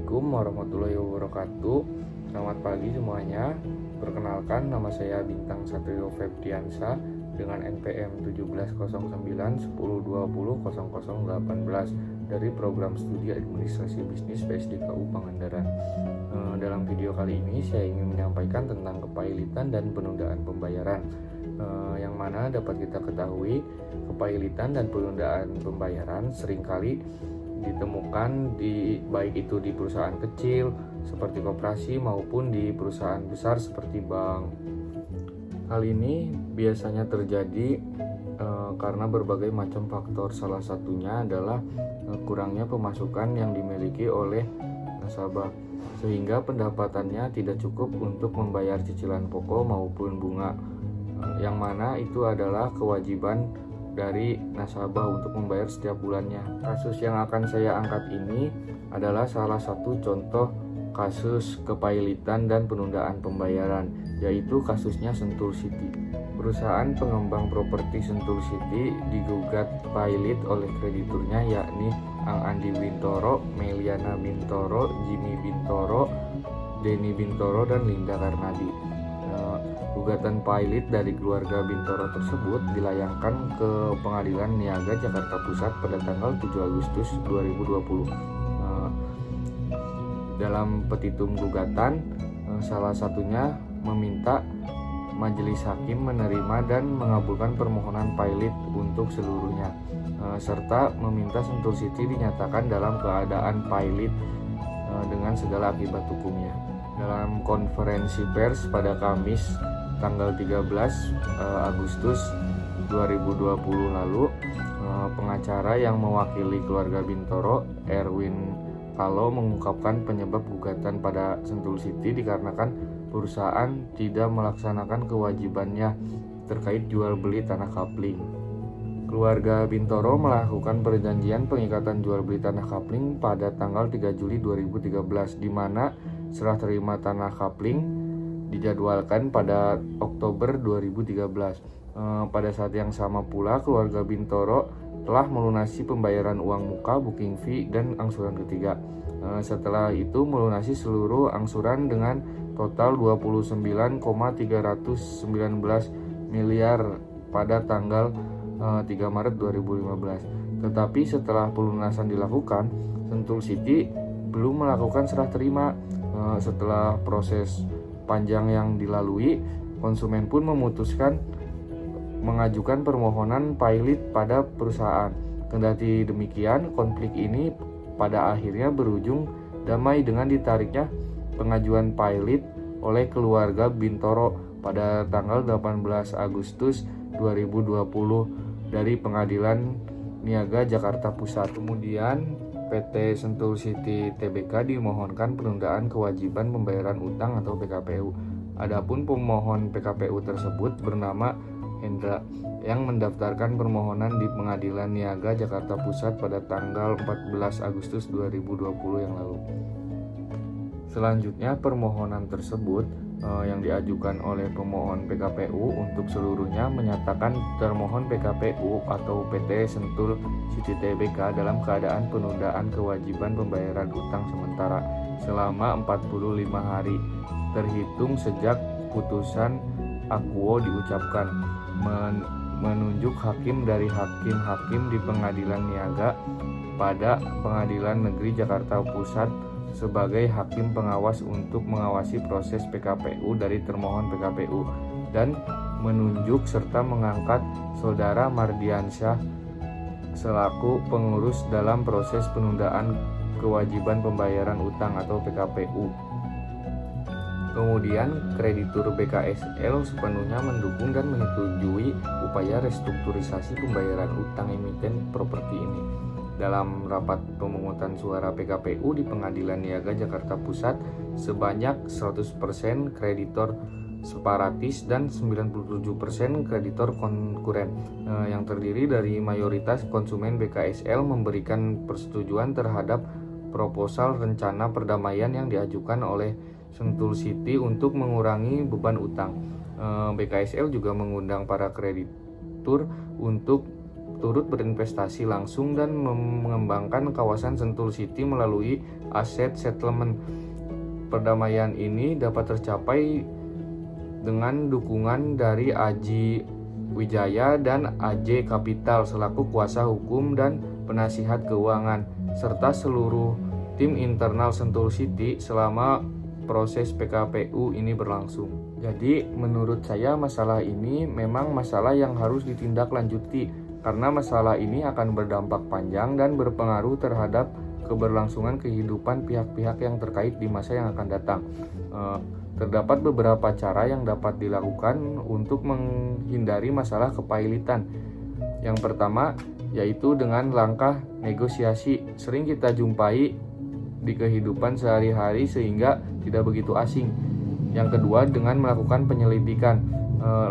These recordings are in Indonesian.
Assalamualaikum warahmatullahi wabarakatuh. Selamat pagi semuanya. Perkenalkan, nama saya Bintang Satrio Febriansa dengan NPM 170910200018 dari Program Studi Administrasi Bisnis PSDKU Pangandaran. Dalam video kali ini saya ingin menyampaikan tentang kepailitan dan penundaan pembayaran. Yang mana dapat kita ketahui, kepailitan dan penundaan pembayaran seringkali ditemukan baik itu di perusahaan kecil seperti koperasi maupun di perusahaan besar seperti bank. Hal ini biasanya terjadi karena berbagai macam faktor. Salah satunya adalah kurangnya pemasukan yang dimiliki oleh nasabah, sehingga pendapatannya tidak cukup untuk membayar cicilan pokok maupun bunga, yang mana itu adalah kewajiban dari nasabah untuk membayar setiap bulannya. Kasus yang akan saya angkat ini adalah salah satu contoh kasus kepailitan dan penundaan pembayaran, yaitu kasusnya Sentul City. Perusahaan pengembang properti Sentul City digugat pailit oleh krediturnya, yakni Ang Andi Bintoro, Meliana Bintoro, Jimmy Bintoro, Denny Bintoro, dan Linda Karnadi. Gugatan pailit dari keluarga Bintoro tersebut dilayangkan ke Pengadilan Niaga Jakarta Pusat pada tanggal 7 Agustus 2020. Dalam petitum gugatan, salah satunya meminta majelis hakim menerima dan mengabulkan permohonan pailit untuk seluruhnya, serta meminta Sentul City dinyatakan dalam keadaan pailit dengan segala akibat hukumnya. Dalam konferensi pers pada Kamis tanggal 13 Agustus 2020 lalu, pengacara yang mewakili keluarga Bintoro, Erwin Kalo, mengungkapkan penyebab gugatan pada Sentul City dikarenakan perusahaan tidak melaksanakan kewajibannya terkait jual beli tanah kapling. Keluarga Bintoro melakukan perjanjian pengikatan jual beli tanah kapling pada tanggal 3 Juli 2013, di mana serah terima tanah kapling dijadwalkan pada Oktober 2013. Pada saat yang sama pula, keluarga Bintoro telah melunasi pembayaran uang muka, booking fee, dan angsuran ketiga. Setelah itu melunasi seluruh angsuran dengan total 29,319 miliar pada tanggal 3 Maret 2015. Tetapi setelah pelunasan dilakukan, Sentul City belum melakukan serah terima. Setelah proses panjang yang dilalui, konsumen pun memutuskan mengajukan permohonan pailit pada perusahaan. Kendati demikian, konflik ini pada akhirnya berujung damai dengan ditariknya pengajuan pailit oleh keluarga Bintoro pada tanggal 18 Agustus 2020 dari Pengadilan Niaga Jakarta Pusat. Kemudian PT Sentul City Tbk dimohonkan penundaan kewajiban pembayaran utang atau PKPU. Adapun pemohon PKPU tersebut bernama Hendra yang mendaftarkan permohonan di Pengadilan Niaga Jakarta Pusat pada tanggal 14 Agustus 2020 yang lalu. Selanjutnya, permohonan tersebut yang diajukan oleh pemohon PKPU untuk seluruhnya menyatakan termohon PKPU atau PT Sentul City Tbk dalam keadaan penundaan kewajiban pembayaran utang sementara selama 45 hari terhitung sejak putusan akuo diucapkan, menunjuk hakim dari hakim-hakim di Pengadilan Niaga pada Pengadilan Negeri Jakarta Pusat sebagai hakim pengawas untuk mengawasi proses PKPU dari termohon PKPU, dan menunjuk serta mengangkat Saudara Mardiansyah selaku pengurus dalam proses penundaan kewajiban pembayaran utang atau PKPU. Kemudian kreditur BKSL sepenuhnya mendukung dan menyetujui upaya restrukturisasi pembayaran utang emiten properti ini. Dalam rapat pemungutan suara PKPU di Pengadilan Niaga Jakarta Pusat, sebanyak 100% kreditor separatis dan 97% kreditor konkuren, yang terdiri dari mayoritas konsumen BKSL memberikan persetujuan terhadap proposal rencana perdamaian yang diajukan oleh Sentul City untuk mengurangi beban utang. BKSL juga mengundang para kreditur untuk turut berinvestasi langsung dan mengembangkan kawasan Sentul City melalui aset settlement. Perdamaian ini dapat tercapai dengan dukungan dari Aji Wijaya dan AJ Capital selaku kuasa hukum dan penasihat keuangan, serta seluruh tim internal Sentul City selama proses PKPU ini berlangsung. Jadi menurut saya masalah ini memang masalah yang harus ditindaklanjuti karena masalah ini akan berdampak panjang dan berpengaruh terhadap keberlangsungan kehidupan pihak-pihak yang terkait di masa yang akan datang. Terdapat beberapa cara yang dapat dilakukan untuk menghindari masalah kepailitan. Yang pertama yaitu dengan langkah negosiasi. Sering kita jumpai di kehidupan sehari-hari sehingga tidak begitu asing. Yang kedua dengan melakukan penyelidikan.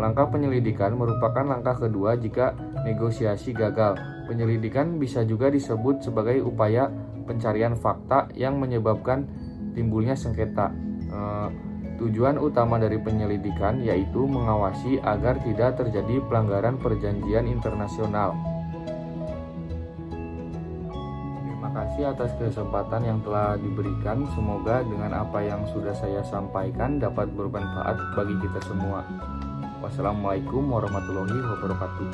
Langkah penyelidikan merupakan langkah kedua jika negosiasi gagal. Penyelidikan bisa juga disebut sebagai upaya pencarian fakta yang menyebabkan timbulnya sengketa. Tujuan utama dari penyelidikan yaitu mengawasi agar tidak terjadi pelanggaran perjanjian internasional. Terima kasih atas kesempatan yang telah diberikan. Semoga dengan apa yang sudah saya sampaikan dapat bermanfaat bagi kita semua. Wassalamualaikum warahmatullahi wabarakatuh.